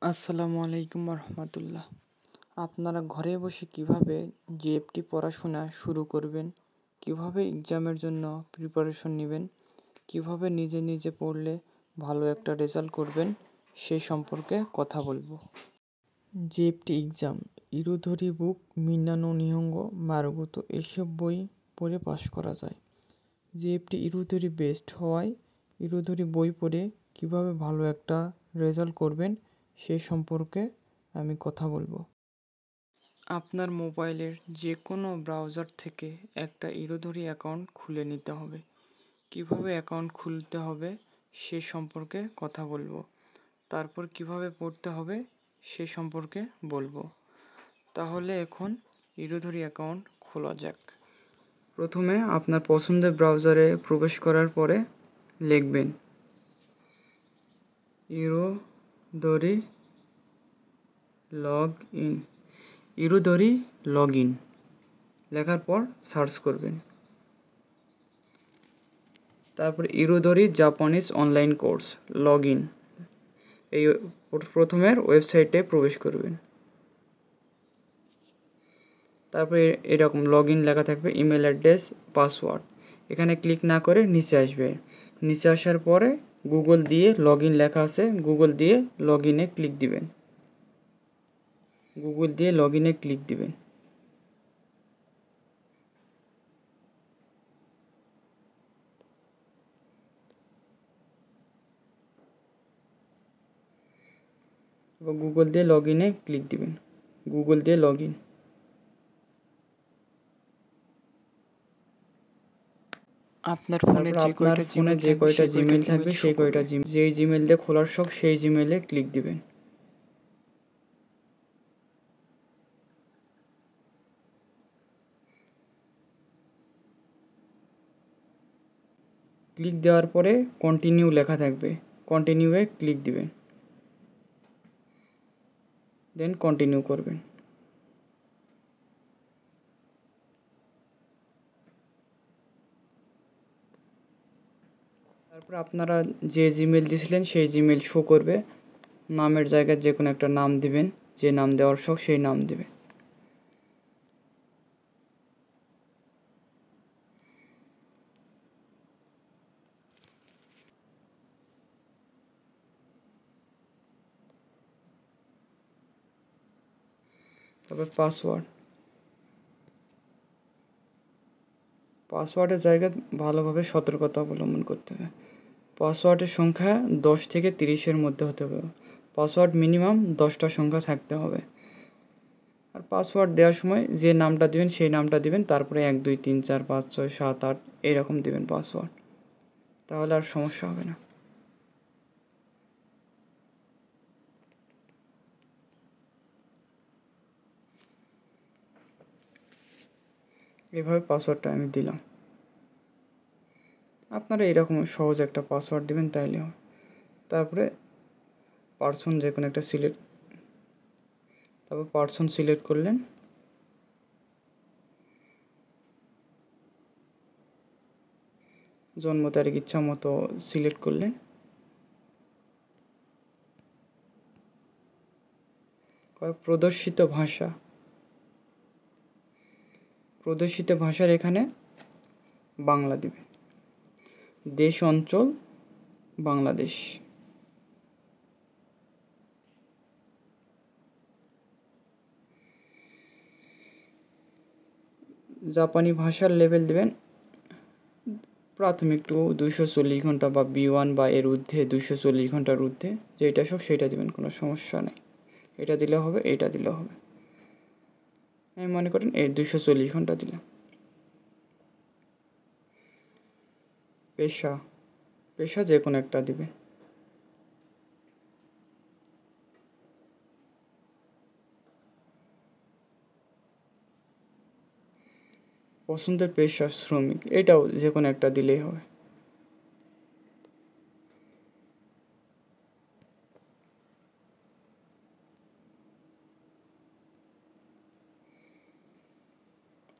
আসসালামু আলাইকুম রহমতুল্লাহ। আপনারা ঘরে বসে কিভাবে জিএফটি পড়াশোনা শুরু করবেন, কিভাবে এক্সামের জন্য প্রিপারেশন নেবেন, কিভাবে নিজে নিজে পড়লে ভালো একটা রেজাল্ট করবেন সেই সম্পর্কে কথা বলবো। জিএফটি এক্সাম ইরুধরি বুক, মিন্নানো নিহঙ্গ, মারুগুতো এসব বই পড়ে পাশ করা যায়। জিএফটি ইরুধরি বেস্ট হওয়ায় ইরুধরি বই পড়ে কিভাবে ভালো একটা রেজাল্ট করবেন সেই সম্পর্কে আমি কথা বলবো। আপনার মোবাইলের যে কোনো ব্রাউজার থেকে একটা ইরুধরি অ্যাকাউন্ট খুলে নিতে হবে। কিভাবে অ্যাকাউন্ট খুলতে হবে সে সম্পর্কে কথা বলবো। তারপর কিভাবে পড়তে হবে সে সম্পর্কে বলবো। তাহলে এখন ইরুধরি অ্যাকাউন্ট খোলা যাক। প্রথমে আপনার পছন্দের ব্রাউজারে প্রবেশ করার পরে লিখবেন ইরুধরি লগ ইন লেখার পর সার্চ করবেন। তারপর Irodori Japanese online course log in, এই প্রথমের ওয়েবসাইটে প্রবেশ করবেন। তারপরে এরকম লগ ইন লেখা থাকবে, ইমেল অ্যাড্রেস, পাসওয়ার্ড। এখানে ক্লিক না করে নিচে আসবে। নিচে আসার পরে গুগল দিয়ে লগ ইন লেখা আছে, গুগল দিয়ে লগ ইনে ক্লিক দিবেন। গুগল দিয়ে লগ ইনে ক্লিক দিবেন। এবার গুগল দিয়ে লগ ইনে ক্লিক দিবেন। গুগল দিয়ে লগ ইন। আপনার ফোনে যে কয়টা জিমেইল থাকবে সেই কয়টা যেই জিমেইল দিয়ে খোলার শখ সেই জিমেইলে ক্লিক দিবেন। ক্লিক দেওয়ার পরে কন্টিনিউ লেখা থাকবে, কন্টিনিউয়ে ক্লিক দিবেন, দেন কন্টিনিউ করবেন। তারপর আপনারা যে জিমেইল দিয়েছিলেন সেই জিমেইল শো করবে। নামের জায়গায় যে কোনো একটা নাম দিবেন, যে নাম দেওয়ার শখ সেই নাম দিবেন। তারপর পাসওয়ার্ডের জায়গায় ভালোভাবে সতর্কতা অবলম্বন করতে হবে। পাসওয়ার্ডের সংখ্যা 10 থেকে 30-এর মধ্যে হতে হবে। পাসওয়ার্ড মিনিমাম 10টা সংখ্যা থাকতে হবে। আর পাসওয়ার্ড দেওয়ার সময় যে নামটা দিবেন সেই নামটা দিবেন, তারপরে 1 2 3 4 5 6 7 8 এরকম দিবেন পাসওয়ার্ড, তাহলে আর সমস্যা হবে না। এভাবে পাসওয়ার্ডটা আমি দিলাম। আপনারা এরকম সহজ একটা পাসওয়ার্ড দিবেন তাইলে হবে। তারপরে পার্সন যে কোনো একটা সিলেক্ট করলেন। জন্ম তারিখ ইচ্ছা মতো সিলেক্ট করলেন। প্রদর্শিত ভাষার এখানে বাংলা দিবে। দেশ অঞ্চল বাংলাদেশ। জাপানি ভাষার লেভেল দেবেন প্রাথমিক টু 240 ঘন্টা বা B1 বা এর ঊর্ধ্বে 240 ঘন্টার ঊর্ধ্বে যেটা সব সেটা দেবেন, কোনো সমস্যা নেই। এটা দিলে হবে, এটা দিলে হবে। আমি মনে করেন এই 240 ঘন্টা দিলাম। পেশা যে কোনো একটা দিবেন। পছন্দের পেশা শ্রমিক, এটাও যে কোনো একটা দিলেই হবে।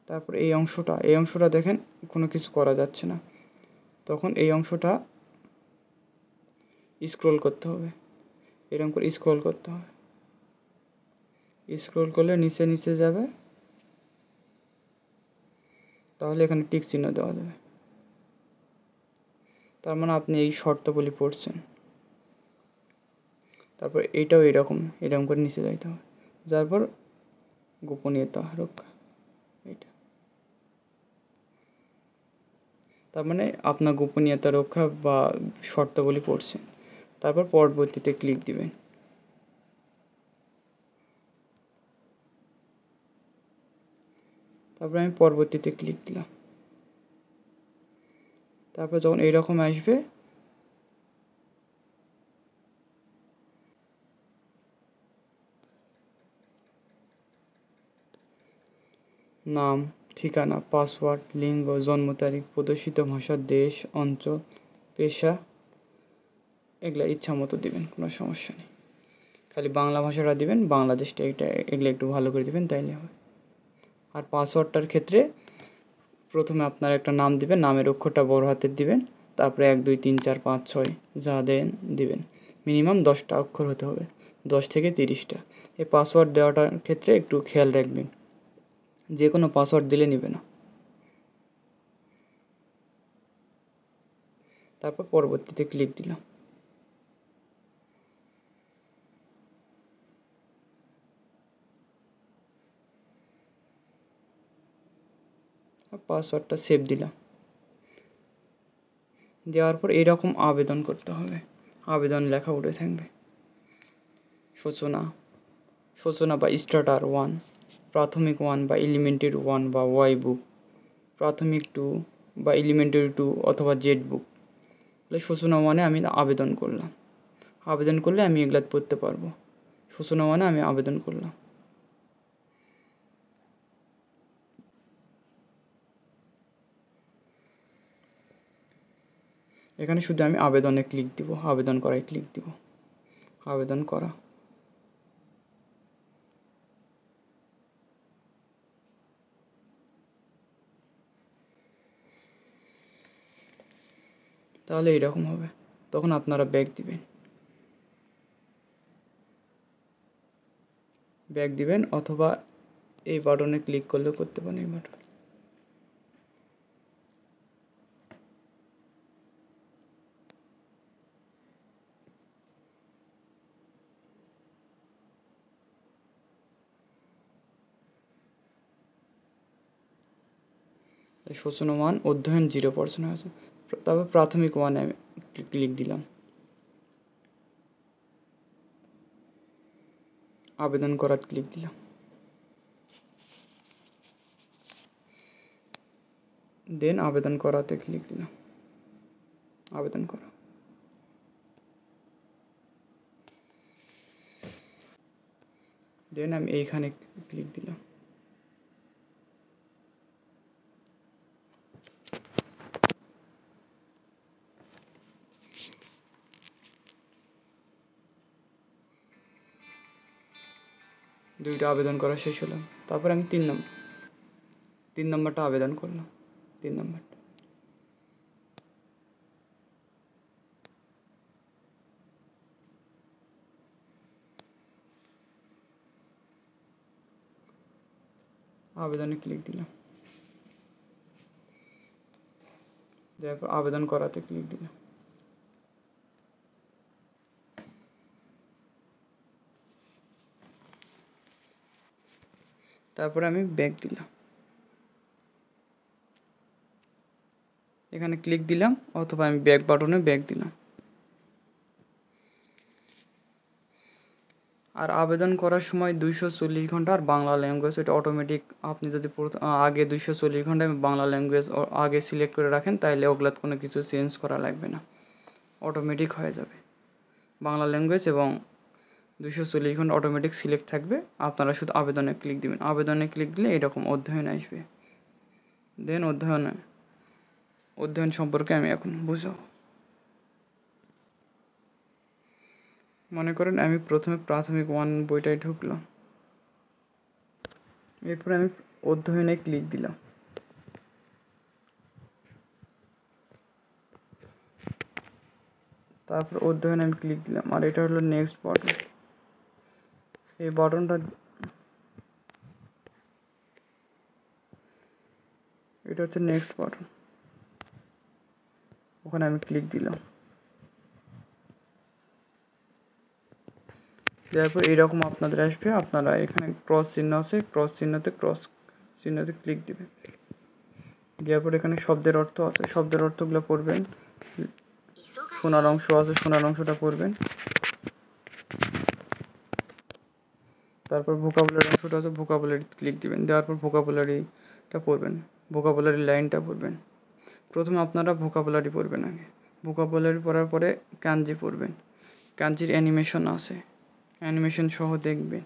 তারপর এই অংশটা দেখেন কোনো কিছু করা যাচ্ছে না, তখন এই অংশটা স্ক্রল করতে হবে, এরকম করে স্ক্রল করতে হবে। স্ক্রল করলে নিচে নিচে যাবে, তাহলে এখানে টিক চিহ্ন দেওয়া যাবে। তার মানে আপনি এই শর্তাবলী পড়ছেন। তারপর এইটাও এরকম করে নিচে যাইতে হবে, যার পর গোপনীয়তা রক্ষা, এইটা। তার মানে আপনার গোপনীয়তা রক্ষা বা শর্তাবলী পড়ছেন। তারপর পরবর্তীতে ক্লিক দিবেন। তারপর আমি পরবর্তীতে ক্লিক দিলাম। তারপর যখন এইরকম আসবে, নাম, ঠিকানা, পাসওয়ার্ড, লিঙ্গ, জন্ম তারিখ, প্রদর্শিত ভাষা, দেশ, অঞ্চল, পেশা, এগুলা ইচ্ছা মতো দিবেন, কোনো সমস্যা নেই। খালি বাংলা ভাষাটা দিবেন, বাংলাদেশটা এগুলো একটু ভালো করে দিবেন, তাইলে হবে। আর পাসওয়ার্ডটার ক্ষেত্রে প্রথমে আপনার একটা নাম দিবেন, নামের অক্ষরটা বড় হাতের দিবেন, তারপরে 1 2 3 4 5 6 যা দেন দিবেন। মিনিমাম 10টা অক্ষর হতে হবে, 10 থেকে 30টা। এই পাসওয়ার্ড দেওয়াটার ক্ষেত্রে একটু খেয়াল রাখবেন, যে কোনো পাসওয়ার্ড দিলে নিবে না। তারপর পরবর্তীতে ক্লিক দিলাম। পাসওয়ার্ডটা সেভ দিলাম। দেওয়ার পর এরকম আবেদন করতে হবে, আবেদন লেখা উঠে থাকবে। সূচনা বা স্টার্টার 1, প্রাথমিক 1 বা এলিমেন্টারি 1 বা ওয়াই বুক, প্রাথমিক 2 বা এলিমেন্টারি 2 অথবা জেড বুক। তাহলে সূচনা 1-এ আমি আবেদন করলাম। আবেদন করলে আমি এগুলা পড়তে পারবো। সূচনা 1-এ আমি আবেদন করলাম। এখানে শুধু আমি আবেদনে ক্লিক দিব, আবেদন করায় ক্লিক দিব, আবেদন করা। তাহলে এইরকম হবে। তখন আপনারা ব্যাক দিবেন অথবা এই বাটনে ক্লিক করলেও করতে পারেন, এই বাটন। সূচনা 1 অধ্যয়ন 0% আছে। তারপর প্রাথমিক 1-এ আমি ক্লিক দিলাম, আবেদন করার ক্লিক দিলাম, দেন আবেদন করাতে ক্লিক দিলাম, আবেদন করা। দেন আমি এইখানে ক্লিক দিলাম। দুইটা আবেদন করা শেষ হলো। তারপর আমি 3 নম্বরটা আবেদন করলাম, 3 নম্বরটা। আবেদনে ক্লিক দিলাম, তারপর আবেদন করাতে ক্লিক দিলাম। তারপরে আমি ব্যাক দিলাম, এখানে ক্লিক দিলাম অথবা আমি ব্যাক বাটনে ব্যাক দিলাম। আর আবেদন করার সময় 240 ঘন্টা আর বাংলা ল্যাঙ্গুয়েজ, এটা অটোমেটিক। আপনি যদি আগে 240 ঘন্টা বাংলা ল্যাঙ্গুয়েজ আগে সিলেক্ট করে রাখেন, তাহলে ওগুলাত কোনো কিছু চেঞ্জ করা লাগবে না, অটোমেটিক হয়ে যাবে। বাংলা ল্যাঙ্গুয়েজ এবং 240 ঘন্টা অটোমেটিক সিলেক্ট থাকবে। আপনারা শুধু আবেদনে ক্লিক দিবেন, আবেদনে ক্লিক দিলে এরকম অধ্যয়ন আসবে। দেন অধ্যয়ন সম্পর্কে আমি এখন বুঝাবো। মনে করেন আমি প্রথমে প্রাথমিক 1 বইটায় ঢুকলাম, এরপরে আমি অধ্যয়নে ক্লিক দিলাম। তারপর অধ্যয়নে আমি ক্লিক দিলাম, আর এটা হলো নেক্সট বাটন। এই বাটনটা হচ্ছে নেক্সট বাটন, ওখানে আমি ক্লিক দিলাম। দেওয়ার পর এইরকম আপনাদের আসবে, আপনারা এখানে ক্রস চিহ্ন আছে, ক্রস চিহ্নতে ক্লিক দিবেন। দেওয়ার পর এখানে শব্দের অর্থ আছে, শব্দের অর্থগুলো পড়বেন। শোনার অংশ আছে, শোনার অংশটা পড়বেন। তারপর ভোকাবুলারি অংশটা আছে, ভোকাবুলারি ক্লিক দিবেন। দেওয়ার পর ভোকাবুলারিটা পড়বেন, ভোকাবুলারি লাইনটা পড়বেন। প্রথমে আপনারা ভোকাবুলারি পড়বেন আগে, ভোকাবুলারি পড়ার পরে কাঞ্জি পড়বেন। কাঞ্জির অ্যানিমেশন আছে, অ্যানিমেশন সহ দেখবেন।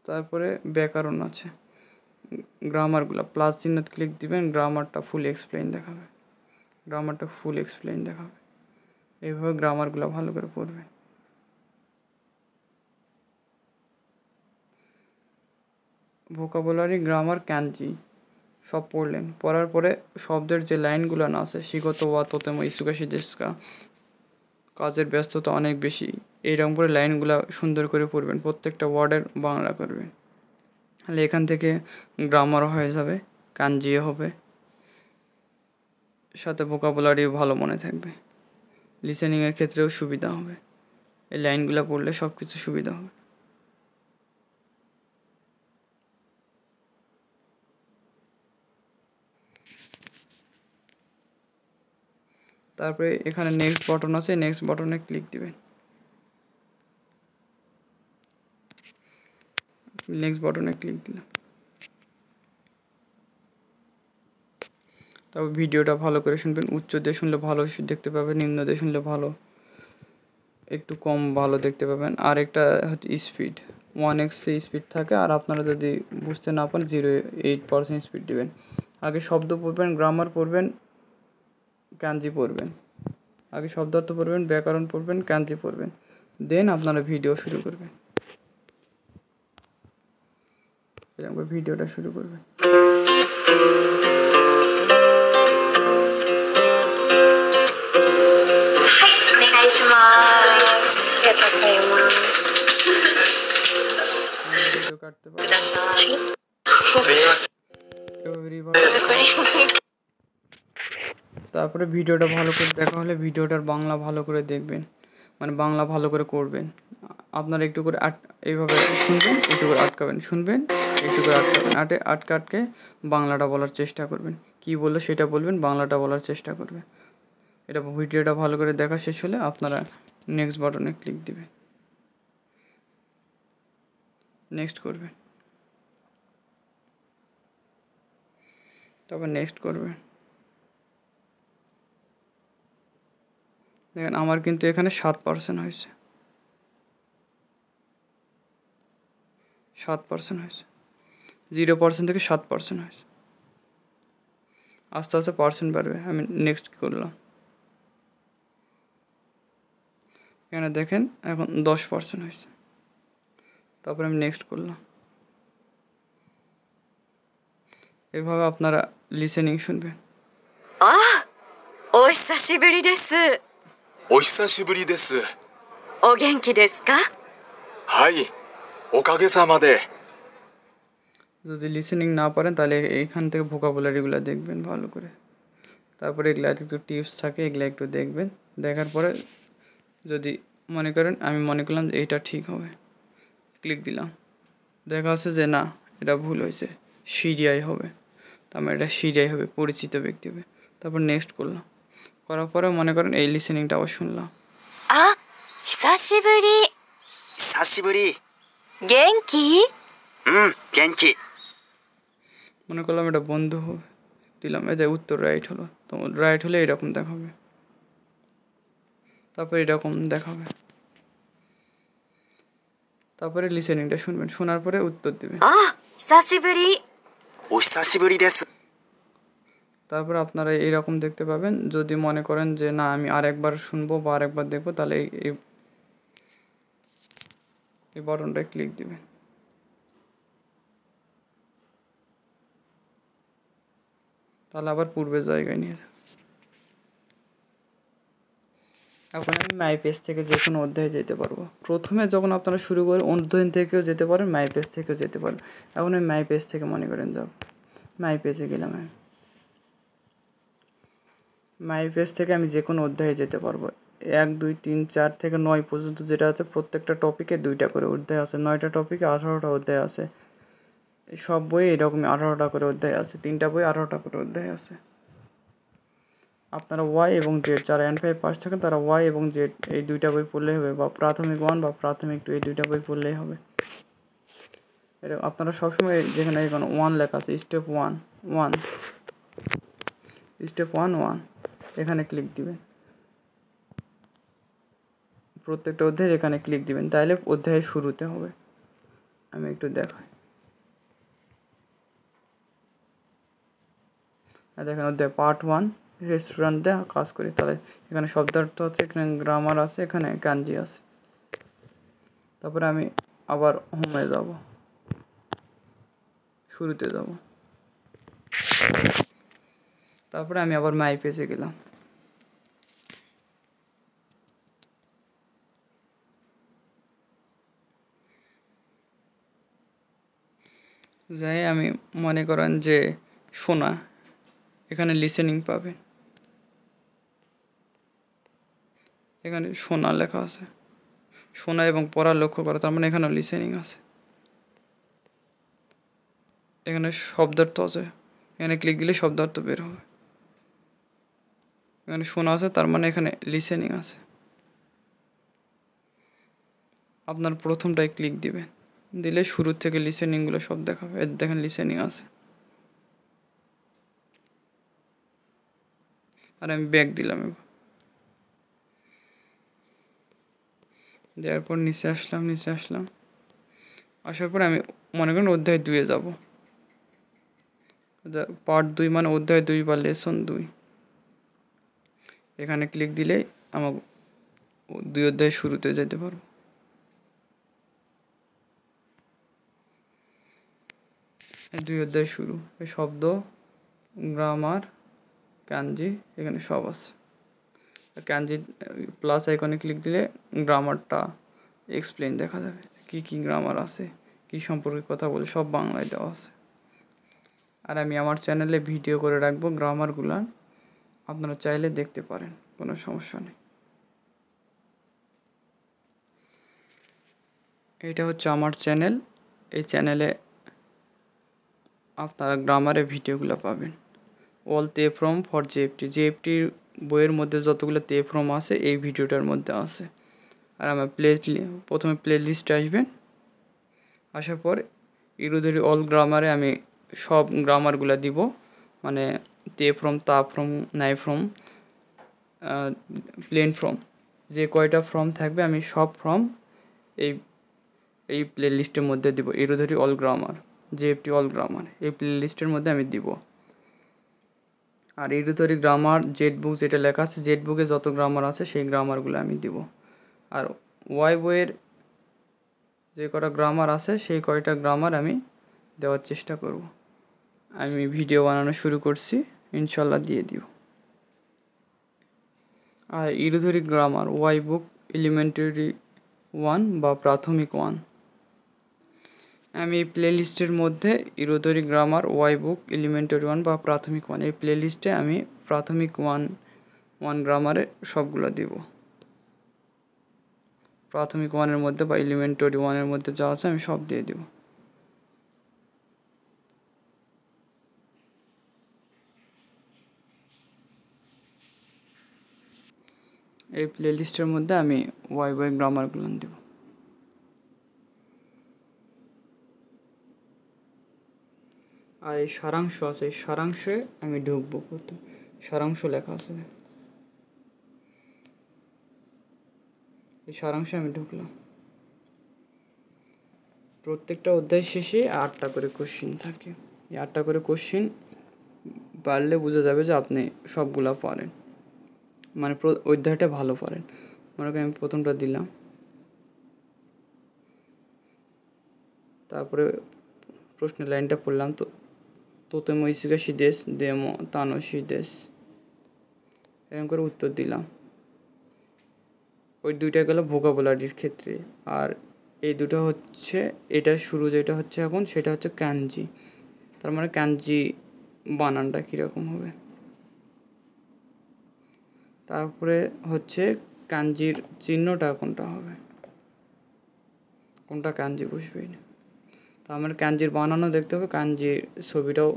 তারপরে ব্যাকরণ আছে, গ্রামারগুলো প্লাস চিহ্ন ক্লিক দিবেন, গ্রামারটা ফুল এক্সপ্লেইন দেখাবে। এইভাবে গ্রামারগুলো ভালো করে পড়বেন। ভোকাবুলারি, গ্রামার, কাঞ্জি সব পড়লেন। পড়ার পরে শব্দের যে লাইনগুলো না আছে, শিগত ওয়া তোতেমো ইসুগাশি দেস্কা, কাজের ব্যস্ততা অনেক বেশি, এইরকম করে লাইনগুলো সুন্দর করে পড়বেন, প্রত্যেকটা ওয়ার্ডের বাংলা করবেন। তাহলে এখান থেকে গ্রামারও হয়ে যাবে, কাঞ্জিও হবে, সাথে ভোকাবুলারিও ভালো মনে থাকবে, লিসেনিংয়ের ক্ষেত্রেও সুবিধা হবে। এই লাইনগুলো পড়লে সব কিছু সুবিধা হবে। তারপরে এখানে নেক্সট বাটন আছে, নেক্সট বাটনে ক্লিক দিবেন। নেক্সট বাটনে ক্লিক দিলাম। তারপর ভিডিওটা ভালো করে শুনবেন, উচ্চ দিয়ে শুনলে ভালো দেখতে পাবেন, নিম্ন দিয়ে শুনলে ভালো একটু কম ভালো দেখতে পাবেন। আর একটা হচ্ছে স্পিড, 1x স্পিড থাকে, আর আপনারা যদি বুঝতে না পারেন 0.8% স্পিড দিবেন। আগে শব্দ পড়বেন, গ্রামার পড়বেন, কাঞ্জি পড়বেন। আগে শব্দার্থ পড়বেন, ব্যাকরণ পড়বেন, কাঞ্জি পড়বেন, দেন আপনারা ভিডিও শুরু করবেন। এরকম ভিডিওটা শুরু করবেন। ভিডিও কাটতে পারেন। তারপরে ভিডিওটা ভালো করে দেখা হলে ভিডিওটার বাংলা ভালো করে দেখবেন, মানে বাংলা ভালো করে করবেন। আপনারা একটু করে এইভাবে শুনবেন, একটু করে আটকাবেন, শুনবেন, একটু করে আটকাবেন, আটকে বাংলাটা বলার চেষ্টা করবেন। কী বললো সেটা বলবেন, বাংলাটা বলার চেষ্টা করবেন। এটা ভিডিওটা ভালো করে দেখা শেষ হলে আপনারা নেক্সট বাটনে ক্লিক দিবেন, নেক্সট করবেন, তারপর নেক্সট করবেন। দেখেন আমার কিন্তু এখানে 7% হয়েছে, 7% হয়েছে, 0% থেকে 7% হয়েছে। আস্তে আস্তে পার্সেন্ট বাড়বে। আমি নেক্সট করলাম, এখানে দেখেন এখন 10% হয়েছে। তারপরে আমি নেক্সট করলাম। এভাবে আপনারা লিসেনিং শুনবেন।お久しぶりです。お久しぶりです。お元気ですか？はい、おかげさまで。যদি লিসেনিং না পারেন তাহলে এইখান থেকে ভোকাবুলারিগুলো দেখবেন ভালো করে। তারপরে এগুলো একটু টিপস থাকে, এগুলো একটু দেখবেন। দেখার পরে যদি মনে করেন, আমি মনে করলাম যে এইটা ঠিক হবে, ক্লিক দিলাম। দেখা যাচ্ছে যে না, এটা ভুল হয়েছে, সিরিয়াই হবে। তারপর এটা সিরিয়াই হবে, পরিচিত ব্যক্তি হবে। তারপর নেক্সট করলাম, করার পরে মনে করেন এই লিসেনিংটা আবার শুনলাম।久しぶり。久しぶり。元気？元気。মনে করলাম এটা বন্ধ হবে, দিলাম, এই যে উত্তর রাইট হলো। তো রাইট হলে এরকম দেখাবে, তারপরে এরকম দেখাবে। তারপরে লিসেনিংটা শুনবেন, শোনার পরে উত্তর দেবেন।久しぶり。お久しぶりです。তারপর আপনারা এইরকম দেখতে পাবেন। যদি মনে করেন যে না আমি আরেকবার শুনবো বা আরেকবার দেখবো, তাহলে এই বাটনটায় ক্লিক দিবেন। তাহলে আবার পূর্বের জায়গায় নিয়ে যাবে। এখন আমি মাই পেজ থেকে যে কোনো অধ্যায়ে যেতে পারবো। প্রথমে যখন আপনারা শুরু করেন অধ্যয়ন থেকেও যেতে পারেন, মাই পেজ থেকেও যেতে পারেন। এখন আমি মাই পেজ থেকে মনে করেন যাব, মাই পেজে গেলাম। আমি মাই পেজ থেকে আমি যে কোনো অধ্যায়ে যেতে পারবো। 1, 2, 3, 4 থেকে 9 পর্যন্ত যেটা আছে, প্রত্যেকটা টপিকে 2টা করে অধ্যায় আছে। 9টা টপিকে 18টা অধ্যায় আছে। সব বইয়ে এরকমই 18টা করে অধ্যায় আছে। 3টা বই 18টা করে অধ্যায় আছে। আপনারা ওয়াই এবং জেড, যারা N5 পাস থাকেন তারা ওয়াই এবং জেড এই 2টা বই পড়লেই হবে, বা প্রাথমিক 1 বা প্রাথমিক 2 এই 2টা বই পড়লেই হবে। এটা আপনারা সবসময় যেখানে এখানে 1 লেখা আছে, স্টেপ 1 1 স্টেপ 1 1 এখানে ক্লিক দিবেন। প্রত্যেকটা অধ্যায়ের এখানে ক্লিক দিবেন, তাহলে অধ্যায়ের শুরুতে হবে। আমি একটু দেখাই। দেখেন অধ্যায় পার্ট 1 রেস্টুরেন্টে কাজ করি। তাহলে এখানে শব্দার্থ আছে, এখানে গ্রামার আছে, এখানে কাঞ্জি আছে। তারপরে আমি আবার হোমে যাব, শুরুতে যাব। তারপরে আমি আবার মাই পেজে গেলাম। যাই আমি মনে করেন যে শোনা, এখানে লিসেনিং পাবেন। এখানে শোনা লেখা আছে, শোনা এবং পড়া লক্ষ্য করা, তার মানে এখানেও লিসেনিং আছে। এখানে শব্দার্থ আছে, এখানে ক্লিক দিলে শব্দার্থ বের হবে। এখানে শোনা আছে, তার মানে এখানে লিসেনিং আছে। আপনার প্রথমটায় ক্লিক দিবেন, দিলে শুরু থেকে লিসেনিংগুলো সব দেখাবে। এর দেখেন লিসেনিং আছে। আর আমি ব্যাক দিলাম। দেওয়ার পর নিচে আসলাম। আসার পর আমি মনে করেন অধ্যায় 2-এ যাব। পার্ট 2 মানে অধ্যায় 2 বা লেসন 2। এখানে ক্লিক দিলেই আমার 2 অধ্যায় শুরুতে যেতে পারবো। এই 2 অধ্যায় শুরু, এই শব্দ, গ্রামার, কাঞ্জি এখানে সব আছে। কাঞ্জি প্লাস আইকনে ক্লিক দিলে গ্রামারটা এক্সপ্লেন দেখা যাবে, কি কি গ্রামার আছে, কি সম্পর্কে কথা বলে, সব বাংলায় দেওয়া আছে। আর আমি আমার চ্যানেলে ভিডিও করে রাখবো গ্রামারগুলো, আপনারা চাইলে দেখতে পারেন, কোনো সমস্যা নেই। এটা হচ্ছে আমার চ্যানেল। এই চ্যানেলে আপনারা গ্রামারের ভিডিওগুলো পাবেন। অল তে ফ্রম ফর জেএফটির বইয়ের মধ্যে যতগুলো তে ফ্রম আছে এই ভিডিওটার মধ্যে আছে। আর আমার প্রথমে প্লে লিস্টে আসবেন। আসার পর ইরোধরি অল গ্রামারে আমি সব গ্রামারগুলো দিব, মানে তে ফ্রম, তা ফ্রম, নাই ফ্রম, প্লেন ফ্রম, যে কয়টা ফর্ম থাকবে আমি সব ফর্ম এই প্লে লিস্টের মধ্যে দিব। Irodori all grammar, JFT all grammar এই প্লে লিস্টের মধ্যে আমি দিব। আর ইরোধরি গ্রামার জেড বুক যেটা লেখা আছে, জেড বুকে যত গ্রামার আছে সেই গ্রামারগুলো আমি দিব। আর ওয়াই বইয়ের যে কটা গ্রামার আছে সেই কয়টা গ্রামার আমি দেওয়ার চেষ্টা করব। আমি ভিডিও বানানো শুরু করছি, ইনশাল্লাহ দিয়ে দিব। আর ইরোধরি গ্রামার ওয়াই বুক এলিমেন্টারি 1 বা প্রাথমিক 1, আমি এই প্লে লিস্টের মধ্যে ইরোধরি গ্রামার ওয়াই বুক এলিমেন্টারি 1 বা প্রাথমিক 1 এই প্লে লিস্টে আমি প্রাথমিক 1 গ্রামারে সবগুলো দিব। প্রাথমিক 1-এর মধ্যে বা এলিমেন্টারি 1-এর মধ্যে যা আছে আমি সব দিয়ে দিব। এই প্লে লিস্টের মধ্যে আমি ওয়াই বইয়ের গ্রামারগুলো দেব। আর এই সারাংশ আছে, এই সারাংশে আমি ঢুকবো। সারাংশ লেখা আছে, এই সারাংশে আমি ঢুকলাম। প্রত্যেকটা অধ্যায় শেষে 8টা করে কোশ্চিন থাকে। এই 8টা করে কোশ্চিন পারলে বোঝা যাবে যে আপনি সবগুলা পারেন, মানে অধ্যায়টা ভালো পারেন। মনে করেন আমি প্রথমটা দিলাম, তারপরে প্রশ্নের লাইনটা পড়লাম, তো তোতে মহিষিকাশি দেশ দেম তানসি দেশ, এরকম করে উত্তর দিলাম। ওই দুইটা গেল ভোকাবুলারির ক্ষেত্রে। আর এই দুটো হচ্ছে, এটা শুরু যেটা হচ্ছে এখন সেটা হচ্ছে ক্যানজি। তার মানে ক্যানজি বানানটা কীরকম হবে। তারপরে হচ্ছে কাঞ্জির চিহ্নটা কোনটা হবে, কোনটা কাঞ্জি বসবে না। তো আমার কাঞ্জির বানানো দেখতে হবে, কাঞ্জির ছবিটাও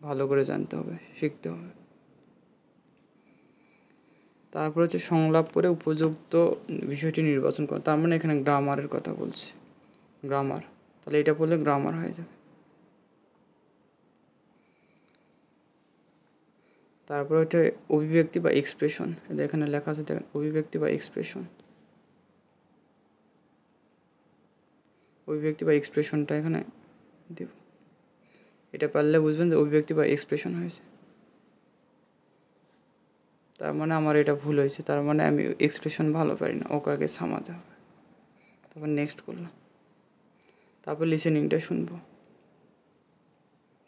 ভালো করে জানতে হবে, শিখতে হবে। তারপর হচ্ছে সংলাপ করে উপযুক্ত বিষয়টি নির্বাচন করা। তার মানে এখানে গ্রামারের কথা বলছে, গ্রামার। তাহলে এটা বললে গ্রামার হয়ে যাবে। তারপর হচ্ছে অভিব্যক্তি বা এক্সপ্রেশন। এখানে লেখা আছে দেখেন, অভিব্যক্তি বা এক্সপ্রেশন। অভিব্যক্তি বা এক্সপ্রেশনটা এখানে দেব। এটা পারলে বুঝবেন যে অভিব্যক্তি বা এক্সপ্রেশন হয়েছে। তার মানে আমার এটা ভুল হয়েছে, তার মানে আমি এক্সপ্রেশন ভালো পারি না, ওকে আগে থামাতে হবে। তারপর নেক্সট করলাম। তারপর লিসেনিংটা শুনবো।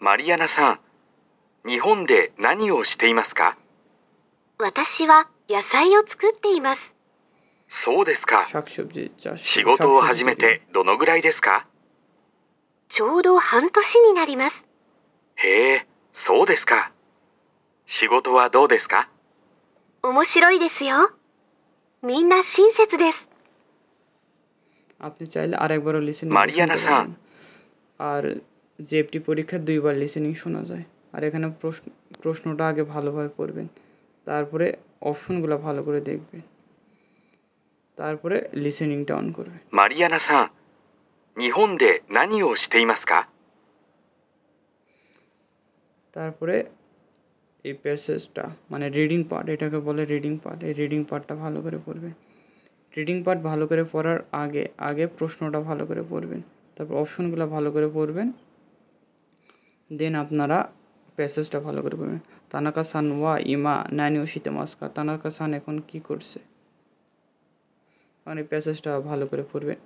マリアナさん、日本で何をしていますか？私は野菜を作っています。そうですか。 শাকসবজি চাষ, 仕事を始めてどのぐらいですか？ちょうど半年になります。へえ、そうですか。仕事はどうですか？面白いですよ。みんな親切です。 আপনি চাইলে আরেকবারও লিসেনিং মারিয়ানা সান। আর জেএফটি পরীক্ষায় 2বার লিসেনিং শোনা যায়। আর এখানে প্রশ্নটা আগে ভালোভাবে পড়বেন, তারপরে অপশনগুলো ভালো করে দেখবেন, তারপরে লিসেনিংটা অন করবে। マリアナさん、日本で何をしていますか？ তারপরে এই প্যাসেজটা মানে রিডিং পার্ট, এটাকে বলে রিডিং পার্ট। এই রিডিং পার্টটা ভালো করে পড়বেন। রিডিং পার্ট ভালো করে পড়ার আগে আগে প্রশ্নটা ভালো করে পড়বেন, তারপর অপশনগুলো ভালো করে পড়বেন, দেন আপনারা প্যাসেজটা ভালো করে পড়বেন। তানাকা সান ওয়া ইমা নানিও শীতে মাস্কা। তানাকা সান এখন কি করছে, মানে প্যাসেজটা ভালো করে পড়বেন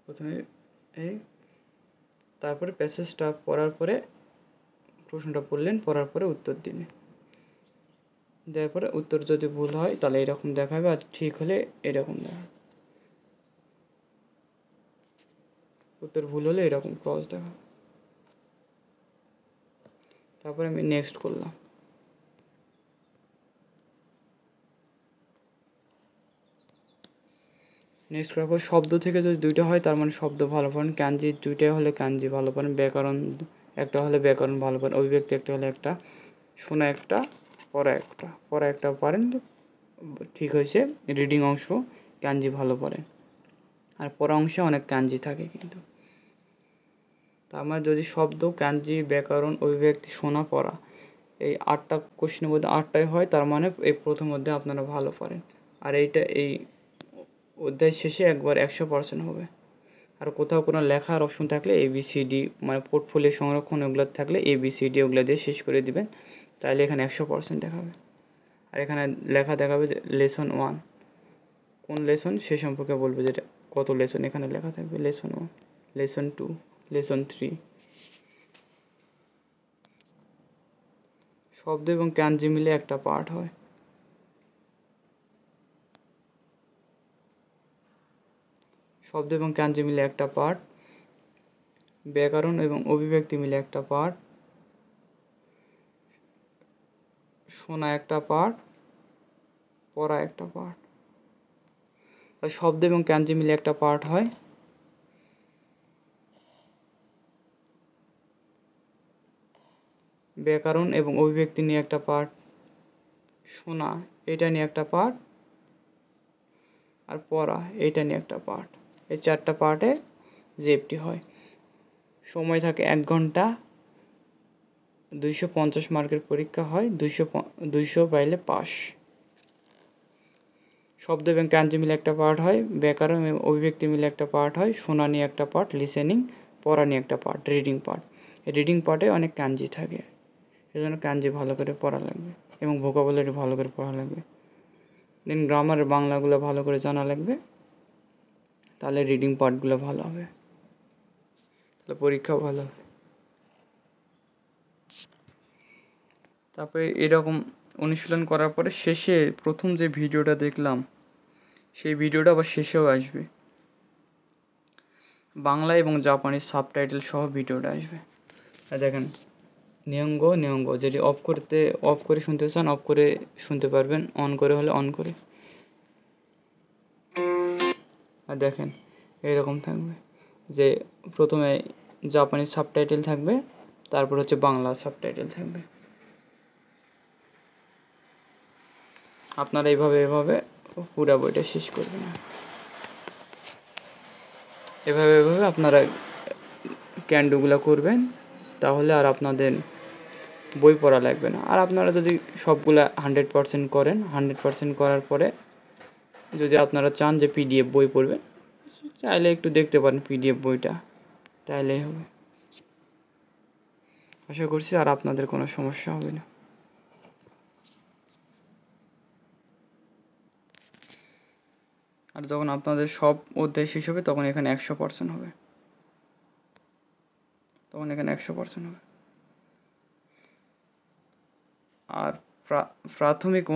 প্রথমে এই, তারপরে প্যাসেজটা পড়ার পরে প্রশ্নটা পড়লেন, পড়ার পরে উত্তর দিলেন। দেওয়ার পরে উত্তর যদি ভুল হয় তাহলে এরকম দেখাবে, আর ঠিক হলে এরকম দেখাবে। উত্তর ভুল হলে এরকম ক্রস দেখাবে। তারপরে আমি নেক্সট করলাম। নেক্সট করার পর শব্দ থেকে যদি দুইটা হয় তার মানে শব্দ ভালো পারেন। কাঞ্জি দুইটাই হলে কাঞ্জি ভালো পারেন। ব্যাকরণ একটা হলে ব্যাকরণ ভালো পারেন। অভিব্যক্তি একটা হলে একটা, শোনা একটা, পড়া একটা। পড়া একটা পারেন, ঠিক হয়েছে। রিডিং অংশ কাঞ্জি ভালো পারেন, আর পড়া অংশে অনেক কাঞ্জি থাকে কিন্তু। তার মানে যদি শব্দ, কাঞ্জি, ব্যাকরণ, অভিব্যক্তি, শোনা, পড়া এই 8টা কোশ্চেনের মধ্যে 8টাই হয়, তার মানে এই প্রথম অধ্যায়ে আপনারা ভালো পারেন। আর এইটা এই অধ্যায় শেষে একবার 100% হবে। আর কোথাও কোনো লেখার অপশন থাকলে ABCD মানে পোর্টফোলিও সংরক্ষণ ওগুলো থাকলে ABCD ওগুলো দিয়ে শেষ করে দিবেন, তাহলে এখানে 100% দেখাবে। আর এখানে লেখা দেখাবে যে লেসন 1 কোন লেসন সে সম্পর্কে বলবে, যেটা কত লেসন এখানে লেখা থাকবে। Lesson 1, lesson 2, lesson 3। শব্দ এবং কাঞ্জি মিলে একটা পার্ট হয়। শব্দ এবং কাঞ্জি মিলে একটা পার্ট, ব্যাকরণ এবং অভিব্যক্তি মিলে একটা পার্ট, শোনা একটা পার্ট, পড়া একটা পার্ট। আর শব্দ এবং কাঞ্জি মিলে একটা পার্ট হয়। ব্যাকরণ এবং অভিব্যক্তি নিয়ে একটা পার্ট, শোনা এটা নিয়ে একটা পার্ট, আর পড়া এটা নিয়ে একটা পার্ট। এই 4টা পার্টে জেএফটি হয়। সময় থাকে 1 ঘন্টা। 250 মার্কের পরীক্ষা হয়। 200 পাইলে পাস। শব্দ এবং কাঞ্জি মিলে একটা পার্ট হয়, ব্যাকরণ এবং অভিব্যক্তি মিলে একটা পার্ট হয়, শোনা নিয়ে একটা পার্ট, লিসেনিং, পড়া নিয়ে একটা পার্ট, রিডিং পার্ট। এই রিডিং পার্টে অনেক কাঞ্জি থাকে, এই জন্য কাঞ্জি ভালো করে পড়া লাগবে এবং ভোকাবুলারি ভালো করে পড়া লাগবে। দেন গ্রামারের বাংলাগুলো ভালো করে জানা লাগবে, তাহলে রিডিং পার্টগুলো ভালো হবে, তাহলে পরীক্ষাও ভালো হবে। তারপরে এরকম অনুশীলন করার পরে শেষে প্রথম যে ভিডিওটা দেখলাম সেই ভিডিওটা আবার শেষেও আসবে, বাংলা এবং জাপানিজ সাবটাইটেল সহ ভিডিওটা আসবে। আর দেখেন নিয়ঙ্গ যেটি অফ করে শুনতে চান অফ করে শুনতে পারবেন, অন করে হলে অন করে। আর দেখেন এরকম থাকবে যে প্রথমে জাপানিজ সাবটাইটেল থাকবে, তারপর হচ্ছে বাংলা সাবটাইটেল থাকবে। আপনারা এভাবে পুরো বইটা শেষ করবেন। এভাবে আপনারা ক্যান্ডুগুলো করবেন, তাহলে আর আপনাদের বই পড়া লাগবে না। আর আপনারা যদি সবগুলা 100% করেন, 100% করার পরে যদি আপনারা চান যে পিডিএফ বই পড়বেন, চাইলে একটু দেখতে পারেন পিডিএফ বইটা, তাইলেই হবে। আশা করছি আর আপনাদের কোনো সমস্যা হবে না। আর যখন আপনাদের সব অধ্যায় শেষ হবে তখন এখানে 100% হবে, তখন এখানে 100% হবে। আর প্রাথমিক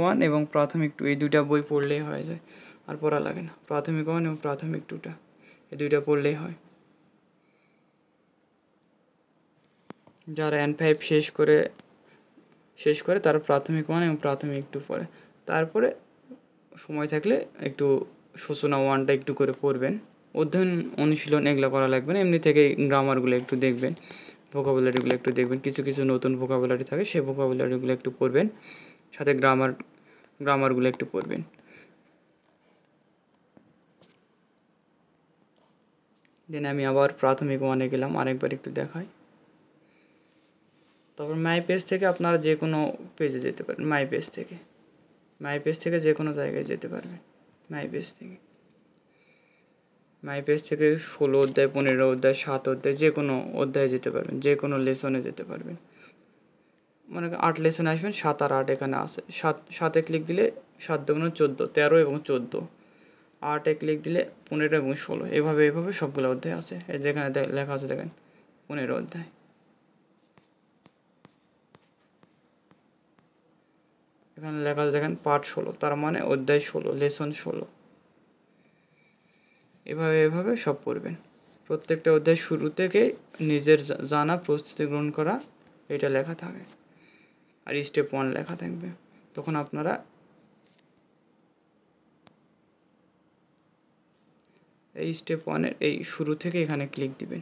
1 এবং প্রাথমিক 2 এই দুইটা বই পড়লেই হয়ে যায়, আর পড়া লাগে না। প্রাথমিক 1 এবং প্রাথমিক 2টা এই দুইটা পড়লেই হয়। যারা N5 শেষ করে তারা প্রাথমিক 1 এবং প্রাথমিক 2 পড়ে। তারপরে সময় থাকলে একটু সূচনা 1টা একটু করে পড়বেন। অধ্যয়ন অনুশীলন এগুলো করা লাগবে না, এমনি থেকে গ্রামারগুলো একটু দেখবেন, ভোকাবুলারিগুলো একটু দেখবেন। কিছু নতুন ভোকাবুলারি থাকে, সেই ভোকাবুলারিগুলো একটু পড়বেন, সাথে গ্রামারগুলো একটু পড়বেন। দেন আমি আবার প্রাথমিক 1-এ গেলাম, আরেকবার একটু দেখাই। তারপর মাই পেজ থেকে আপনারা যে কোনো পেজে যেতে পারেন। মাই পেজ থেকে যে কোনো জায়গায় যেতে পারবেন। মাই পেজ থেকে 16 অধ্যায়, 15 অধ্যায়, 7 অধ্যায়, যে কোনো অধ্যায়ে যেতে পারবেন, যে কোনো লেসনে যেতে পারবেন। মনে করেন 8 লেসন আসবেন, 7 আর 8 এখানে আছে। 7-এ ক্লিক দিলে 7 × 14, 13 এবং 14। 8-এ ক্লিক দিলে 15 এবং 16। এভাবে সবগুলো অধ্যায় আছে। এই যেখানে লেখা আছে দেখেন 15 অধ্যায়। এখানে লেখা আছে দেখেন পার্ট 16, তার মানে অধ্যায় 16, লেসন 16। এভাবে সব পড়বেন। প্রত্যেকটা অধ্যায় শুরু থেকে নিজের জানা, প্রস্তুতি গ্রহণ করা, এটা লেখা থাকে। আর স্টেপ 1 লেখা থাকবে। তখন আপনারা এই স্টেপ 1-এর এই শুরু থেকে এখানে ক্লিক দিবেন,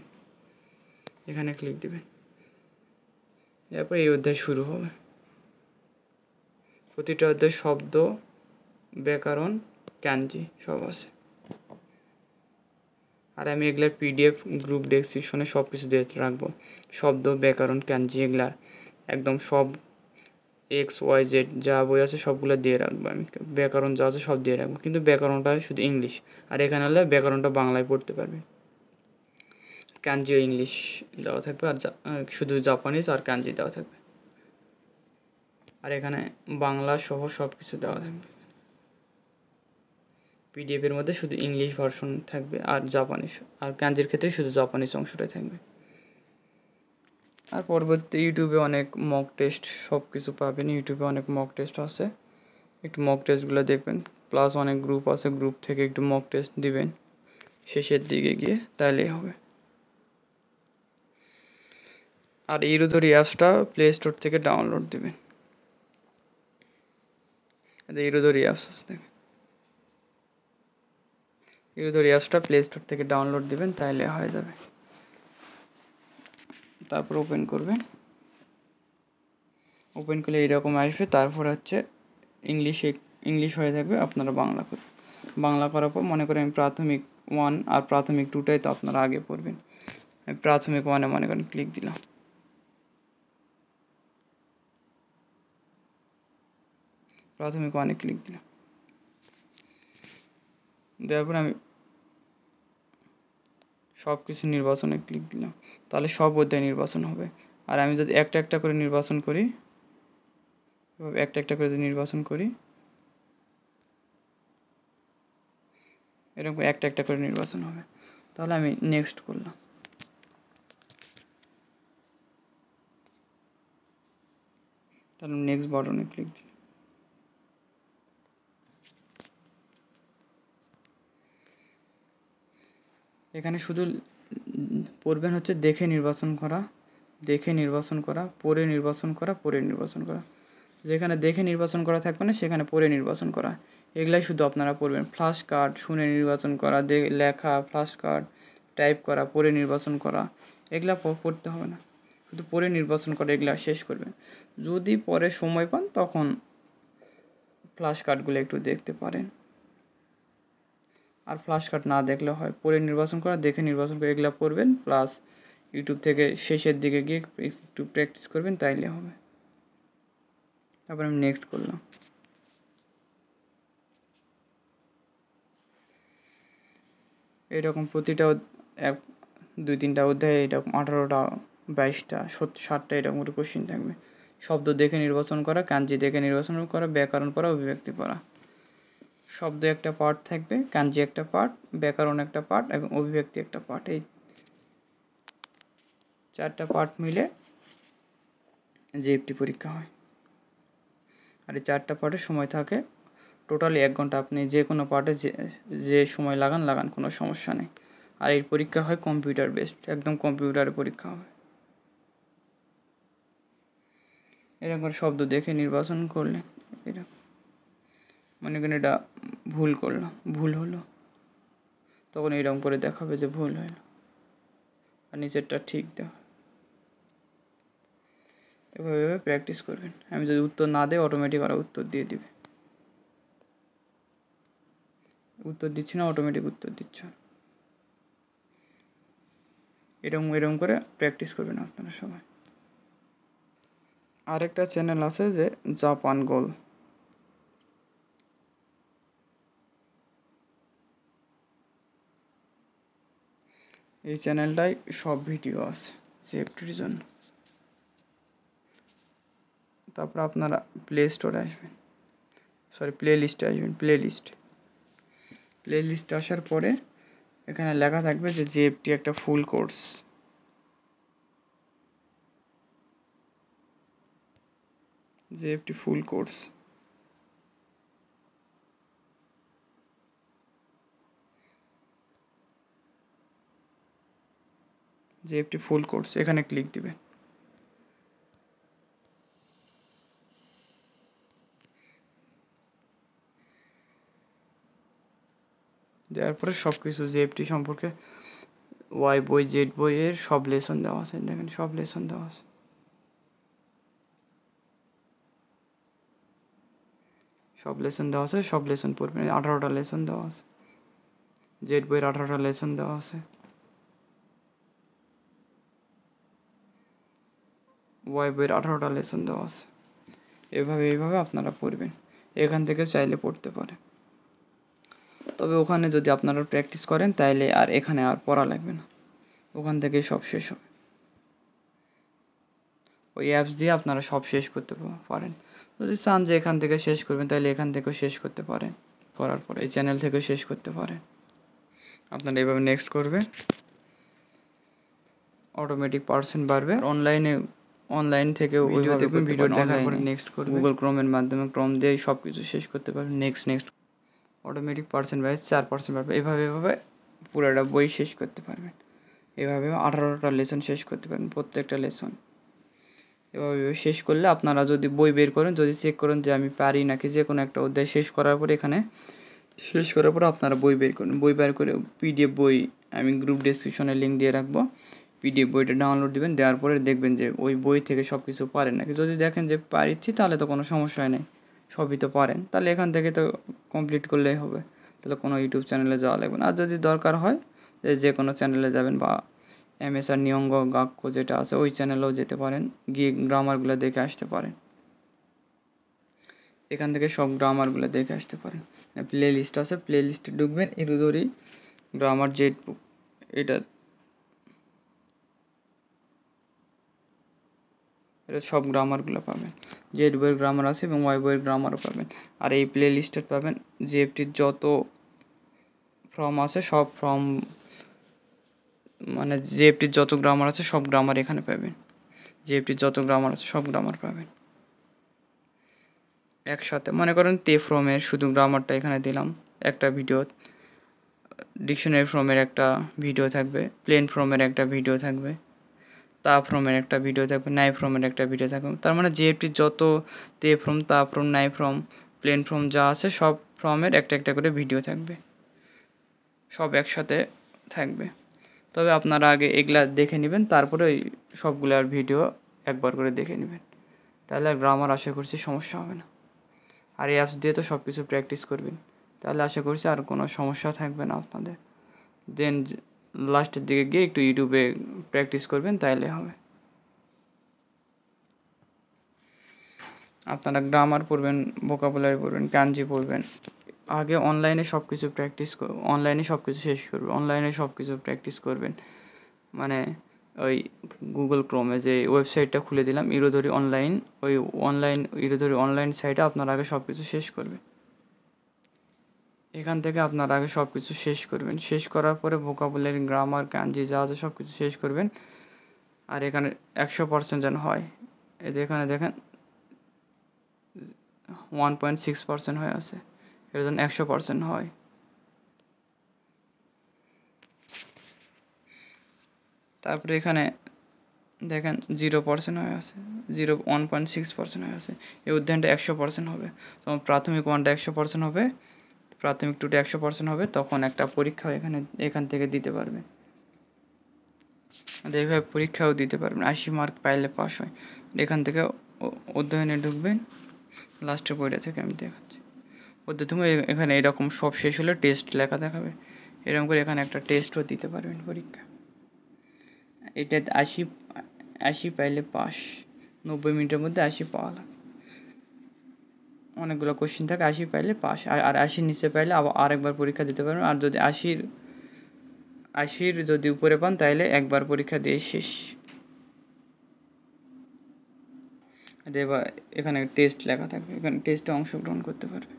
এরপর এই অধ্যায় শুরু হবে। প্রতিটা অধ্যায় শব্দ, ব্যাকরণ, ক্যানজি সব আছে। আর আমি এগুলার পিডিএফ গ্রুপ ডেসক্রিপশনে সব কিছু দিয়ে রাখবো। শব্দ, ব্যাকরণ, ক্যানজি এগুলার একদম সব XYZ যা বই আছে সবগুলো দিয়ে রাখবো আমি। ব্যাকরণ যা আছে সব দিয়ে রাখবো, কিন্তু ব্যাকরণটা শুধু ইংলিশ। আর এখানে হলে ব্যাকরণটা বাংলায় পড়তে পারবে। ক্যানজিও ইংলিশ দেওয়া থাকবে, আর শুধু জাপানিজ আর ক্যানজি দেওয়া থাকবে। আর এখানে বাংলা সহ সব কিছু দেওয়া থাকবে। পিডিএফের মধ্যে শুধু ইংলিশ ভার্সন থাকবে, আর জাপানিজ, আর ক্যানজির ক্ষেত্রে শুধু জাপানিজ অংশটাই থাকবে। আর পরবর্তী ইউটিউবে অনেক মক টেস্ট সব কিছু পাবেন। ইউটিউবে অনেক মক টেস্ট আছে, একটু মক টেস্টগুলো দেখবেন। প্লাস অনেক গ্রুপ আছে, গ্রুপ থেকে একটু মক টেস্ট দিবেন শেষের দিকে গিয়ে, তাহলেই হবে। আর ইরুদরি অ্যাপসটা প্লে স্টোর থেকে ডাউনলোড দিবেন। ইরুদরি অ্যাপস আছে দেখেন, ইরুদরি অ্যাপসটা প্লে স্টোর থেকে ডাউনলোড দিবেন, তাহলে হয়ে যাবে। তারপর ওপেন করবেন, ওপেন করলে এইরকম আসবে। তারপর হচ্ছে ইংলিশ হয়ে থাকবে, আপনারা বাংলা করবেন। বাংলা করার পর মনে করেন আমি প্রাথমিক 1 আর প্রাথমিক 2টাই তো আপনারা আগে পড়বেন। আমি প্রাথমিক 1-এ মনে করেন ক্লিক দিলাম, দেওয়ার পর আমি সব কিছু নির্বাচনে ক্লিক দিলাম, তাহলে সব অধ্যায় নির্বাচন হবে। আর আমি যদি একটা করে নির্বাচন করি, এরকম একটা করে নির্বাচন হবে। তাহলে আমি নেক্সট করলাম। তাহলে নেক্সট বাটনে ক্লিক দিন। এখানে শুধু পড়বেন হচ্ছে দেখে নির্বাচন করা, দেখে নির্বাচন করা, পড়ে নির্বাচন করা, পড়ে নির্বাচন করা। যেখানে দেখে নির্বাচন করা থাকবে না সেখানে পড়ে নির্বাচন করা, এগুলাই শুধু আপনারা পড়বেন। ফ্ল্যাশ কার্ড শুনে নির্বাচন করা, লেখা, ফ্ল্যাশ কার্ড টাইপ করা, পড়ে নির্বাচন করা, এগুলা পড়তে হবে না, শুধু পড়ে নির্বাচন করা, এগুলা শেষ করবেন। যদি পরে সময় পান তখন ফ্ল্যাশ কার্ডগুলো একটু দেখতে পারেন, আর ফ্ল্যাশ কার্ড না দেখলে হয়। পড়ে নির্বাচন করা, দেখে নির্বাচন করে এগুলো পড়বেন, প্লাস ইউটিউব থেকে শেষের দিকে গিয়ে একটু প্র্যাকটিস করবেন, তাইলে হবে। তারপর আমি নেক্সট করলাম। এরকম প্রতিটা 1-2-3টা অধ্যায়ে এরকম 18টা 22টা 60টা এরকম করে কোশ্চেন থাকবে। শব্দ দেখে নির্বাচন করা, কাঞ্জি দেখে নির্বাচন করা, ব্যাকরণ পড়া, অভিব্যক্তি পড়া। শব্দ একটা পার্ট থাকবে, কাঞ্জি একটা পার্ট, ব্যাকরণ একটা পার্ট এবং অভিব্যক্তি একটা পার্ট। এই 4টা পার্ট মিলে জিএফটি পরীক্ষা হয়। আর এই 4টা পার্টে সময় থাকে টোটালি 1 ঘন্টা। আপনি যে কোনো পার্টে যে সময় লাগান কোনো সমস্যা নেই। আর এই পরীক্ষা হয় কম্পিউটার বেসড, একদম কম্পিউটারে পরীক্ষা হবে। এরকম করে শব্দ দেখে নির্বাচন করলেন, এরকম মনে করেন এটা ভুল হলো, তখন এরকম করে দেখাবে যে ভুল হলো, আর নিচেরটা ঠিক দেওয়া। এভাবে প্র্যাকটিস করবেন। আমি যদি উত্তর না দেয় অটোমেটিক ওরা উত্তর দিয়ে দিবে। উত্তর দিচ্ছি না, অটোমেটিক উত্তর দিচ্ছে। এরকম করে প্র্যাকটিস করবেন আপনারা সবাই। আরেকটা চ্যানেল আছে যে জাপান গোল, এই চ্যানেলটায় সব ভিডিও আছে জিএফটির জন্য। তারপর আপনারা প্লে লিস্টে আসবেন। প্লে লিস্টে আসার পরে এখানে লেখা থাকবে যে জিএফটি একটা full course. JFT full course, JFT full course, এখানে ক্লিক দিবেন। দেওয়ার পরে সব কিছু জিএফটি সম্পর্কে ওয়াই বই জেড বইয়ের সব লেসন দেওয়া আছে। দেখেন সব লেসন দেওয়া আছে। সব লেসন পড়বেন। 18টা লেসন দেওয়া আছে, জেড বইয়ের 18টা লেসন দেওয়া আছে, ওয়াই বইয়ের 18টা লেসন দেওয়া আছে। এইভাবে আপনারা পড়বেন। এখান থেকে চাইলে পড়তে পারেন, তবে ওখানে যদি আপনারা প্র্যাকটিস করেন তাইলে আর এখানে আর পড়া লাগবে না, ওখান থেকেই সব শেষ হবে। ওই অ্যাপস দিয়ে আপনারা সব শেষ করতে পারেন। যদি চান যে এখান থেকে শেষ করবেন তাহলে এখান থেকেও শেষ করতে পারেন, করার পরে এই চ্যানেল থেকেও শেষ করতে পারেন। আপনারা এভাবে নেক্সট করবেন, অটোমেটিক পার্সেন্ট বাড়বে। অনলাইন থেকেও ওইভাবে দেখবেন, ভিডিও দেখার পরে নেক্সট করবেন। গুগল ক্রোমের মাধ্যমে ক্রোম দিয়ে সব কিছু শেষ করতে পারবেন। নেক্সট অটোমেটিক পার্সেন্ট বাড়বে, 4% বাড়বে। এভাবে পুরোটা বই শেষ করতে পারবেন। এভাবে 18টা লেসন শেষ করতে পারবেন, প্রত্যেকটা লেসন। এভাবে শেষ করলে আপনারা যদি বই বের করেন, যদি চেক করেন যে আমি পারি নাকি যে কোনো একটা অধ্যায় শেষ করার পরে এখানে শেষ করার পরে আপনারা বই বের করেন। বই বের করে পিডিএফ বই আমি গ্রুপ ডেসক্রিপশনে লিঙ্ক দিয়ে রাখবো, পিডিএফ বইটা ডাউনলোড দিবেন। দেওয়ার পরে দেখবেন যে ওই বই থেকে সব কিছু পারেন নাকি। যদি দেখেন যে পারিচ্ছি তাহলে তো কোনো সমস্যা নেই, সবই তো পারেন, তাহলে এখান থেকে তো কমপ্লিট করলেই হবে, তাহলে কোনো ইউটিউব চ্যানেলে যাওয়া লাগবে না। আর যদি দরকার হয় যে কোনো চ্যানেলে যাবেন, বা এমএসআর নিয়ঙ্গ গাক্য যেটা আছে ওই চ্যানেলেও যেতে পারেন, গিয়ে গ্রামারগুলো দেখে আসতে পারেন। এখান থেকে সব গ্রামারগুলো দেখে আসতে পারেন। প্লে লিস্ট আছে, প্লে লিস্টে ঢুকবেন, ইরুদরি গ্রামার জেড বুক, এটা সব গ্রামারগুলো পাবেন। জেড বইয়ের গ্রামার আছে এবং ওয়াই বইয়ের গ্রামারও পাবেন। আর এই প্লে লিস্টে পাবেন জিএফটির যত ফর্ম আছে সব ফর্ম, মানে জিএফটির যত গ্রামার আছে সব গ্রামার এখানে পাবেন। জিএফটির যত গ্রামার আছে সব গ্রামার পাবেন। একসাথে মনে করেন তে ফ্রমের শুধু গ্রামারটা এখানে দিলাম একটা ভিডিও, ডিকশনারি ফ্রমের একটা ভিডিও থাকবে, প্লেন ফ্রমের একটা ভিডিও থাকবে, তা ফ্রমের একটা ভিডিও থাকবে, নাই ফ্রমের একটা ভিডিও থাকবে। তার মানে জিএফটি যত তে ফ্রম, তা ফ্রম, নাই ফ্রম, প্লেন ফ্রম যা আছে সব ফ্রমের একটা একটা করে ভিডিও থাকবে, সব একসাথে থাকবে। তবে আপনারা আগে এগুলা দেখে নেবেন, তারপরে ওই সবগুলার ভিডিও একবার করে দেখে নেবেন, তাহলে আর গ্রামার আশা করছি সমস্যা হবে না। আর এই অ্যাপস দিয়ে তো সব কিছু প্র্যাকটিস করবেন, তাহলে আশা করছি আর কোনো সমস্যা থাকবে না আপনাদের। দেন লাস্টের দিকে গিয়ে একটু ইউটিউবে প্র্যাকটিস করবেন, তাইলে হবে। আপনারা গ্রামার পড়বেন, ভোকাবুলারি পড়বেন, কাঞ্জি পড়বেন, আগে অনলাইনে সব কিছু অনলাইনে সব কিছু শেষ করবেন, অনলাইনে সব কিছু প্র্যাকটিস করবেন। মানে ওই গুগল ক্রোমে যে ওয়েবসাইটটা খুলে দিলাম ইরোধরি অনলাইন, ওই ইরোধরি অনলাইন সাইটে আপনারা আগে সব কিছু শেষ করবেন। এখান থেকে আপনারা আগে সব কিছু শেষ করবেন, শেষ করার পরে ভোকাবুলারি, গ্রামার, কাঞ্জি যা আছে সব কিছু শেষ করবেন। আর এখানে 100% যেন হয়, এখানে দেখেন 1.6% হয়ে আছে, এর জন্য 100% হয়। তারপরে এখানে দেখেন 0% হয়ে আছে, 1.6% হয়ে আছে। এই অধ্যয়নটা 100% হবে, তখন প্রাথমিক 1টা 100% হবে, প্রাথমিক 2টা 100% হবে, তখন একটা পরীক্ষা এখান থেকে দিতে পারবে। এইভাবে পরীক্ষাও দিতে পারবেন, 80 মার্ক পাইলে পাস হয়। এখান থেকে অধ্যয়নে ঢুকবেন, লাস্টের বইটা থেকে আমি দেখাচ্ছি। অধ্যয়ন এখানে এরকম সব শেষ হলে টেস্ট লেখা দেখাবে, এরকম করে এখানে একটা টেস্টও দিতে পারবেন পরীক্ষা। এটা 80 পাইলে পাস, 90 মিনিটের মধ্যে 80 পাওয়া লাগে। অনেকগুলো কোশ্চেন থাকে, 80 পাইলে পাস, আর 80 নিচে পাইলে আবার আরেকবার পরীক্ষা দিতে পারবেন। আর যদি 80 যদি উপরে পান তাহলে একবার পরীক্ষা দিয়ে শেষ। এবার এখানে টেস্ট লেখা থাকবে, এখানে টেস্টে অংশগ্রহণ করতে পারবে।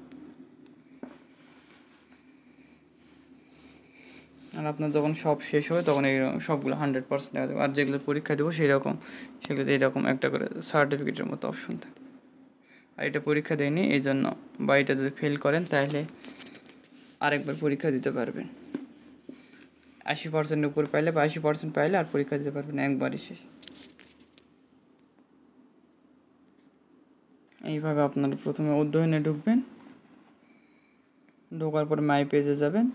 আর আপনার যখন সব শেষ হবে তখন এই সবগুলো 100% লেখা দেবে। আর যেগুলো পরীক্ষা দেবো সেই রকম, সেগুলোতে এইরকম একটা করে সার্টিফিকেটের মতো অপশন থাকে। আর এটা পরীক্ষা দেয়নি এই জন্য, বা এটা যদি ফেল করেন তাহলে আরেকবার পরীক্ষা দিতে পারবেন। 80% উপর পাইলে বা 80% পাইলে আর পরীক্ষা দিতে পারবেন একবারই শেষ। এইভাবে আপনারা প্রথমে অধ্যয়নে ঢুকবেন, ঢোকার পরে মাই পেজে যাবেন,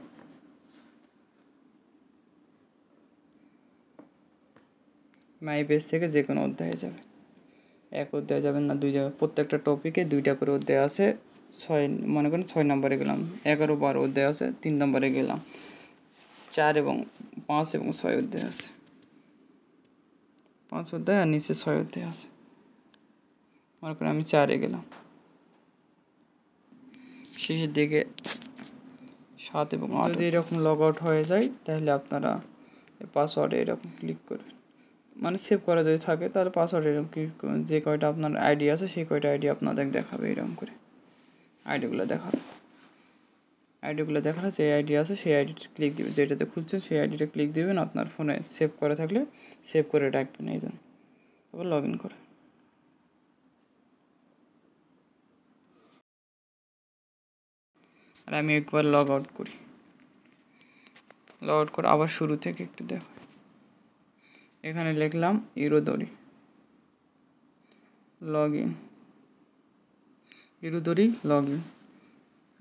মাই পেজ থেকে যে কোনো অধ্যায়ে যাবেন। এক অধ্যায়ে যাবেন না, 2 জায়গায়, প্রত্যেকটা টপিকে 2টা করে অধ্যায় আছে। মনে করেন 6 নম্বরে গেলাম, 11, 12 অধ্যায় আছে, 3 নম্বরে গেলাম, 4 এবং 5 এবং 6 অধ্যায় আছে, 5 অধ্যায় আর নিচে 6 অধ্যায় আছে। মনে করেন আমি 4-এ গেলাম, শেষের দিকে 7 এবং 8। যদি এরকম লগ আউট হয়ে যায় তাহলে আপনারা পাসওয়ার্ডে এরকম ক্লিক করবেন, মানে সেভ করা যদি থাকে তাহলে পাসওয়ার্ড এরকম ক্লিক করবেন। যে কয়টা আপনার আইডি আছে সেই কয়টা আইডি আপনাদের দেখাবে, এরকম করে আইডিগুলো দেখালে যে আইডি আছে সেই আইডিটা ক্লিক দিবেন, যেটাতে খুলছেন সেই আইডিটা ক্লিক দিবেন। আপনার ফোনে সেভ করা থাকলে সেভ করে রাখবেন, এই জন্য তারপর লগ ইন করে। আর আমি একবার লগ আউট করি, লগ আউট করে আবার শুরু থেকে একটু দেখো। এখানে লিখলাম ইরোদরি লগ ইন, ইরোদরি লগ ইন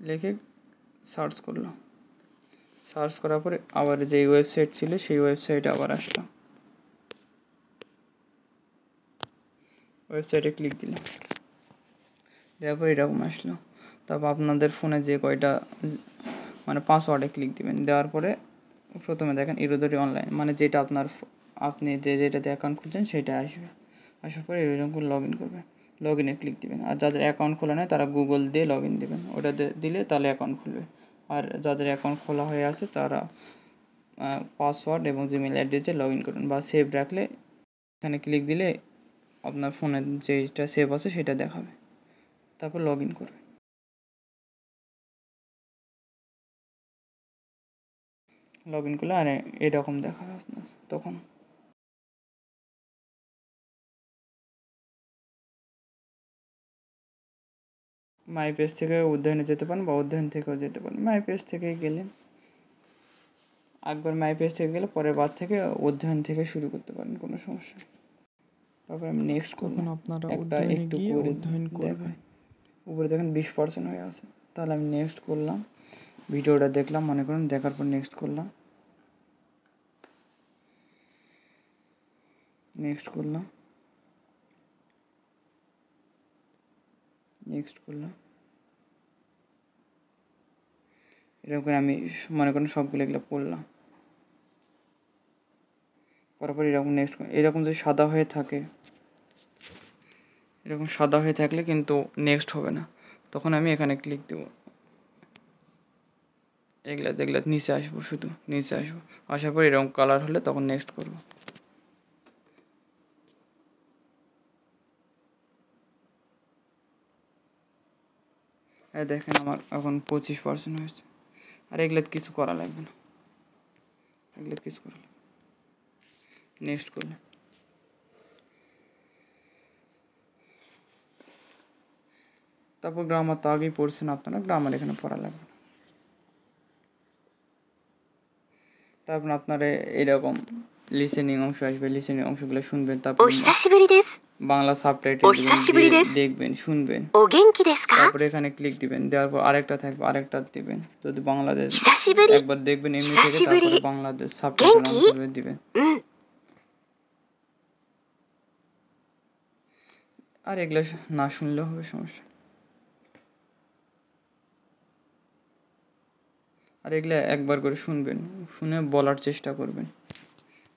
লিখে সার্চ করলাম। সার্চ করার পরে আবার যে ওয়েবসাইট ছিল সেই ওয়েবসাইটে আবার আসলাম, ওয়েবসাইটে ক্লিক দিলাম, দেওয়ার পর এরকম আসলো। তারপর আপনাদের ফোনে যে কয়টা মানে পাসওয়ার্ডে ক্লিক দিবেন, দেওয়ার পরে প্রথমে দেখেন ইরোদরি অনলাইন, মানে যেটা আপনি যেটাতে অ্যাকাউন্ট খুলছেন সেটা আসবে। আসার পরে এরকম করে লগ ইন করবেন, লগ ইনে ক্লিক দিবেন। আর যাদের অ্যাকাউন্ট খোলা নেই তারা গুগল দিয়ে লগ ইন দেবেন, ওটাতে দিলে তাহলে অ্যাকাউন্ট খুলবে। আর যাদের অ্যাকাউন্ট খোলা হয়ে আছে তারা পাসওয়ার্ড এবং জিমেল অ্যাড্রেস দিয়ে লগ ইন করবেন, বা সেভ রাখলে এখানে ক্লিক দিলে আপনার ফোনে যেটা সেভ আছে সেটা দেখাবে, তারপর লগ ইন করবে। লগ ইন করলে আর এরকম দেখাবে আপনার, তখন মাই পেজ থেকে অধ্যয়নে যেতে পারেন বা অধ্যয়ন থেকেও যেতে পারেন। মাই পেজ থেকে গেলে একবার মাই পেজ থেকে গেলে পরের বার থেকে অধ্যয়ন থেকে শুরু করতে পারেন, কোনো সমস্যা নেই। তারপরে আমি নেক্সট করুন। আপনারা অধ্যয়নে গিয়ে অধ্যয়ন করবেন। উপরে দেখেন 20% হয়ে আছে। তাহলে আমি নেক্সট করলাম, ভিডিওটা দেখলাম, মনে করুন দেখার পর নেক্সট করলাম, নেক্সট করলাম, নেক্সট করলাম। এরকম করে আমি মনে করেন সবগুলো এগুলো পড়লাম, পরপর এরকম নেক্সট, এরকম যদি সাদা হয়ে থাকে, এরকম সাদা হয়ে থাকলে কিন্তু নেক্সট হবে না। তখন আমি এখানে ক্লিক দেব, এগুলা দেখলে নিচে আসবো, শুধু নিচে আসবো, আসার পর এরকম কালার হলে তখন নেক্সট করবো। এই দেখেন আমার এখন 25% হয়েছে। আর এগুলো কিছু করা লাগবে না, এগুলো কিছু করা লাগবে। নেক্সট করলে তারপর গ্রামার তো আগেই পড়ছেন আপনারা, গ্রামার এখানে পড়া লাগবে না। তারপর আপনারা এরকম লিসেনিং অংশ আসবে, লিসেনিং অংশগুলো শুনবেন, তারপর お久しぶりです。 বাংলা সাবটাইটেল ও হিসাশিবুরি দেশ। দেখবেন, শুনবেন। お元気ですか？ তারপরে এখানে ক্লিক দিবেন, দেওয়ার পর আরেকটা থাকবে, আরেকটা দিবেন। যদি বাংলাদেশ 久しぶり。 একবার দেখবেন এমনি থেকে, 久しぶり。 তারপরে বাংলাদেশ সাবটাইটেল অন গেঙ্কি? করে দিবেন। うん。 আর এগুলো না শুনলেও হবে, সমস্যা। আর এগুলো একবার করে শুনবেন, শুনে বলার চেষ্টা করবেন।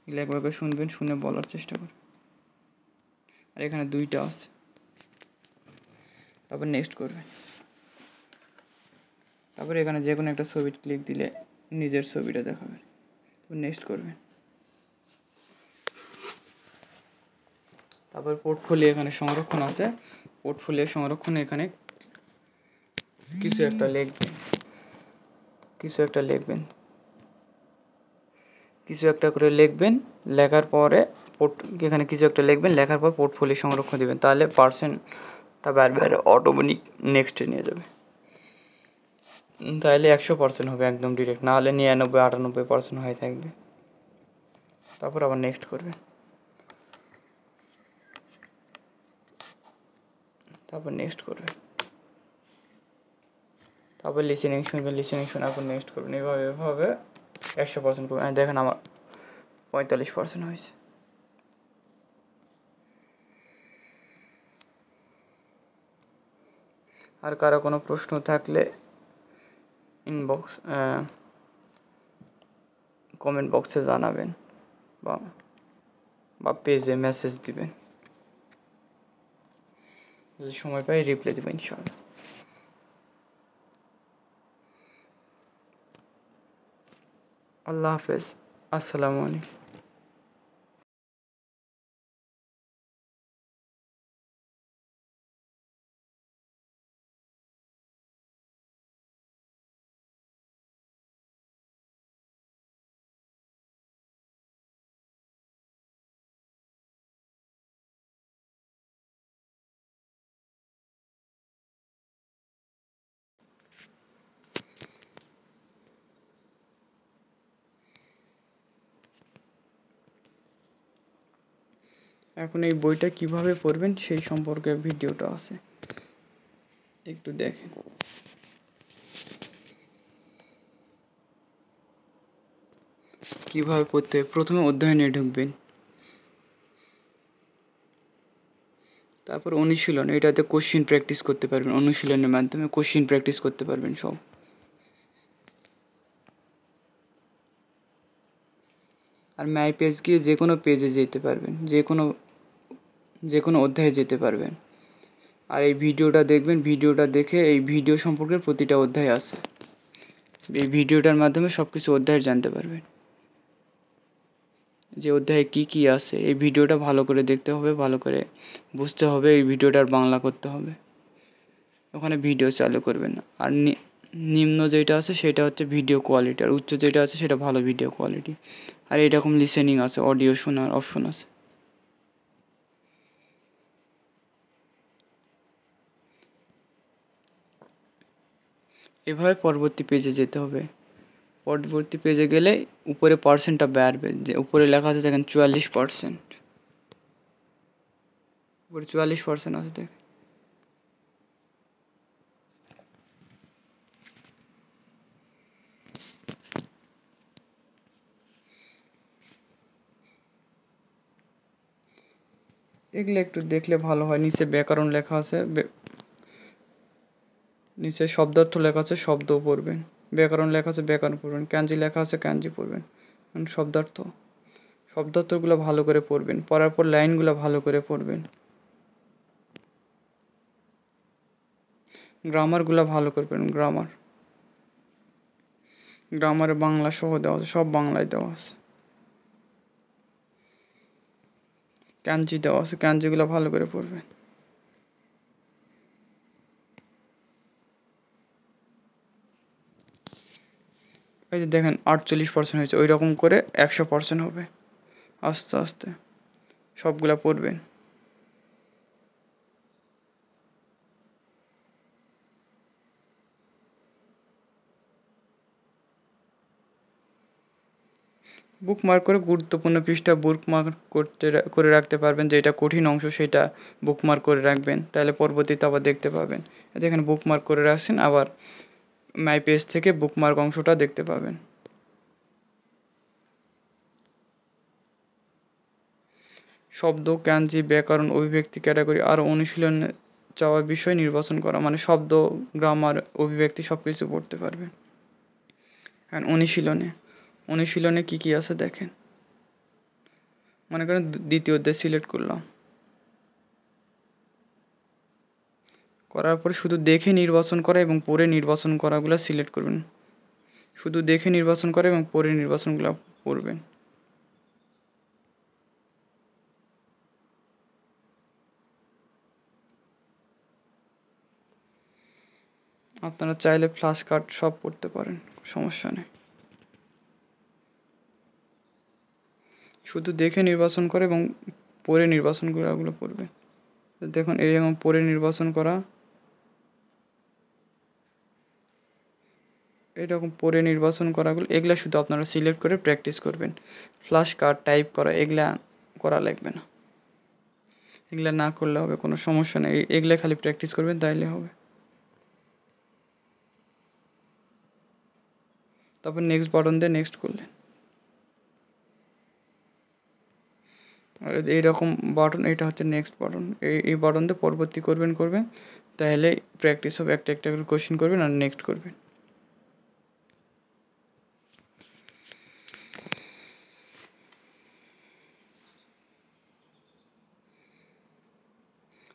এগুলো একবার করে শুনবেন, শুনে বলার চেষ্টা করবেন। আর এখানে 2টা আছে, তারপর নেক্সট করবেন। তারপরে এখানে যে কোনো একটা ছবি ক্লিক দিলে নিজের ছবিটা দেখাবে, তারপর নেক্সট করবেন। তারপর পোর্টফোলিও এখানে সংরক্ষণ আছে, পোর্টফোলিও সংরক্ষণে এখানে কিছু একটা লিখবেন, কিছু একটা লিখবেন, কিছু একটা করে লিখবেন। লেখার পরে এখানে কিছু একটা লিখবেন, লেখার পর পোর্টফোলিও সংরক্ষণ দিবেন, তাহলে পার্সেন্টটা বারবার অটোমেটিক নেক্সটে নিয়ে যাবে। তাহলে 100% হবে একদম ডিরেক্ট, না হলে 99-98% হয়ে থাকবে। তারপর আবার নেক্সট করবে, তারপর নেক্সট করবে, তারপর লিসেনিং শুনবেন, লিসেনিং শোনার পর নেক্সট করবেন। এভাবে 100% করবেন। দেখেন আমার 45% হয়েছে। আর কারো কোনো প্রশ্ন থাকলে ইনবক্স কমেন্ট বক্সে জানাবেন বা পেজে মেসেজ দিবেন, যদি সময় পাই রিপ্লাই দেবেন ইনশাআল্লাহ। আল্লাহ হাফেজ, আসসালামু আলাইকুম। এখন এই বইটা কিভাবে পড়বেন সেই সম্পর্কে ভিডিওটা আছে, একটু দেখেন। কিভাবে পড়তে হয়, প্রথমে অধ্যয়নে ঢুকবেন, তারপর অনুশীলন, এটাতে কোশ্চিন প্র্যাকটিস করতে পারবেন, অনুশীলনের মাধ্যমে কোশ্চিন প্র্যাকটিস করতে পারবেন সব। আর মাই পেজ গিয়ে যে কোনো পেজে যেতে পারবেন, যে কোনো অধ্যায়ে যেতে পারবেন। আর এই ভিডিওটা দেখবেন, ভিডিওটা দেখে এই ভিডিও সম্পর্কে প্রতিটা অধ্যায় আছে, এই ভিডিওটার মাধ্যমে সব কিছু অধ্যায় জানতে পারবেন, যে অধ্যায়ে কী কী আছে। এই ভিডিওটা ভালো করে দেখতে হবে, ভালো করে বুঝতে হবে, এই ভিডিওটার বাংলা করতে হবে। ওখানে ভিডিও চালু করবেন না। আর নিম্ন যেটা আছে সেটা হচ্ছে ভিডিও কোয়ালিটি, আর উচ্চ যেটা আছে সেটা ভালো ভিডিও কোয়ালিটি। আর এরকম লিসেনিং আছে, অডিও শোনার অপশন আছে। এভাবে পরবর্তী পেজে যেতে হবে। পরবর্তী পেজে গেলে উপরে পার্সেন্টটা বাড়বে, যে উপরে লেখা আছে দেখেন 44%, উপরে 44% আছে দেখেন। এগুলো একটু দেখলে ভালো হয়। নিচে ব্যাকরণ লেখা আছে, নিচে শব্দার্থ লেখা আছে, শব্দও পড়বেন। ব্যাকরণ লেখা আছে, ব্যাকরণ পড়বেন। ক্যাঞ্জি লেখা আছে, ক্যাঞ্জি পড়বেন। শব্দার্থ, শব্দার্থগুলো ভালো করে পড়বেন। পড়ার পর লাইনগুলো ভালো করে পড়বেন। গ্রামারগুলো ভালো করবেন। গ্রামারে বাংলা সহ দেওয়া আছে, সব বাংলায় দেওয়া আছে। ক্যাঞ্জি দেওয়া আছে, ক্যাঞ্জিগুলো ভালো করে পড়বেন। এই যে দেখেন 48% হয়েছে, ওই রকম করে 100% হবে। আস্তে আস্তে সবগুলা পড়বেন। বুকমার্ক করে গুরুত্বপূর্ণ পৃষ্ঠা বুকমার্ক করে রাখতে পারবেন। যেটা কঠিন অংশ সেটা বুকমার্ক করে রাখবেন, তাহলে পরবর্তীতে আবার দেখতে পাবেন। দেখেন বুকমার্ক করে রাখছেন, আবার মাই পেজ থেকে বুকমার্ক অংশটা দেখতে পাবেন। শব্দ, ক্যাঞ্জি, ব্যাকরণ, অভিব্যক্তি, ক্যাটাগরি আর অনুশীলনে চাওয়া বিষয় নির্বাচন করা, মানে শব্দ, গ্রামার, অভিব্যক্তি সব কিছু পড়তে পারবেন। আর অনুশীলনে কী কী আছে দেখেন। মনে করেন দ্বিতীয় অধ্যায় সিলেক্ট করলাম, করার পরে শুধু দেখে নির্বাচন করা এবং পড়ে নির্বাচন করাগুলো সিলেক্ট করবেন। শুধু দেখে নির্বাচন করা এবং পড়ে নির্বাচনগুলো পড়বেন। আপনারা চাইলে ফ্ল্যাশ কার্ড সব পড়তে পারেন, সমস্যা নেই। শুধু দেখে নির্বাচন করে এবং পড়ে নির্বাচনগুলো পড়বেন। দেখুন এরকম পড়ে নির্বাচন করা, এরকম পড়ে নির্বাচন করাগুলো, এগুলা শুধু আপনারা সিলেক্ট করে প্র্যাকটিস করবেন। ফ্ল্যাশ কার্ড টাইপ করা এগুলা করা লাগবে না, এগুলা না করলে হবে, কোনো সমস্যা নেই। এগুলা খালি প্র্যাকটিস করবেন, তাইলে হবে। তারপর নেক্সট বাটন দিয়ে নেক্সট করলেন। আর এইরকম বাটন, এটা হচ্ছে নেক্সট বাটন। এই বাটন দিয়ে পরবর্তী করবেন, তাহলে প্র্যাকটিস হবে। একটা একটা করে কোশ্চেন করবেন আর নেক্সট করবেন।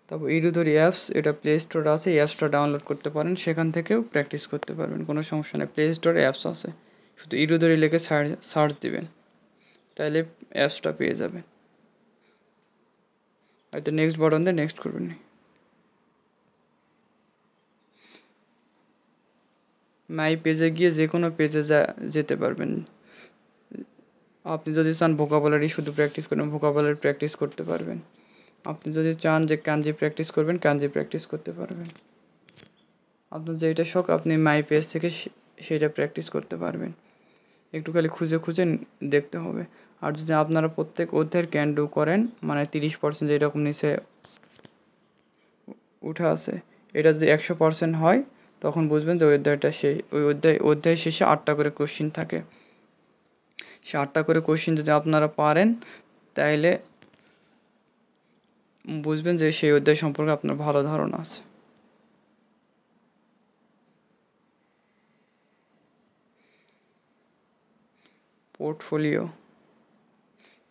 তারপর ইরুদরি অ্যাপস, এটা প্লে স্টোরে আছে, এই অ্যাপসটা ডাউনলোড করতে পারেন, সেখান থেকেও প্র্যাকটিস করতে পারবেন, কোনো সমস্যা নেই। প্লে স্টোরে অ্যাপস আছে, শুধু ইরুদরি লিখে সার্চ দিবেন, তাহলে অ্যাপসটা পেয়ে যাবেন। হয়তো নেক্সট বাটন দিয়ে নেক্সট করবেন। মাই পেজে গিয়ে যে কোনো পেজে যেতে পারবেন। আপনি যদি চান ভোকাবুলারি শুধু প্র্যাকটিস করবেন, ভোকাবুলারি প্র্যাকটিস করতে পারবেন। আপনি যদি চান যে কাঞ্জি প্র্যাকটিস করবেন, কাঞ্জি প্র্যাকটিস করতে পারবেন। আপনার যেটা শখ আপনি মাই পেজ থেকে সেটা প্র্যাকটিস করতে পারবেন। একটু খালি খুঁজে খুঁজে দেখতে হবে। আর যদি আপনারা প্রত্যেক অধ্যায়ের ক্যান ডু করেন, মানে 30% যেরকম নিচে উঠে আসে, এটা যদি 100% হয়, তখন বুঝবেন যে ওই অধ্যায়টা ওই অধ্যায় শেষে 8টা করে কোশ্চিন থাকে। সে 8টা করে কোশ্চিন যদি আপনারা পারেন, তাইলে বুঝবেন যে সেই অধ্যায় সম্পর্কে আপনার ভালো ধারণা আছে। পোর্টফোলিও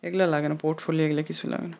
এগুলো লাগে না, পোর্টফোলিও এগুলো কিছু লাগে না।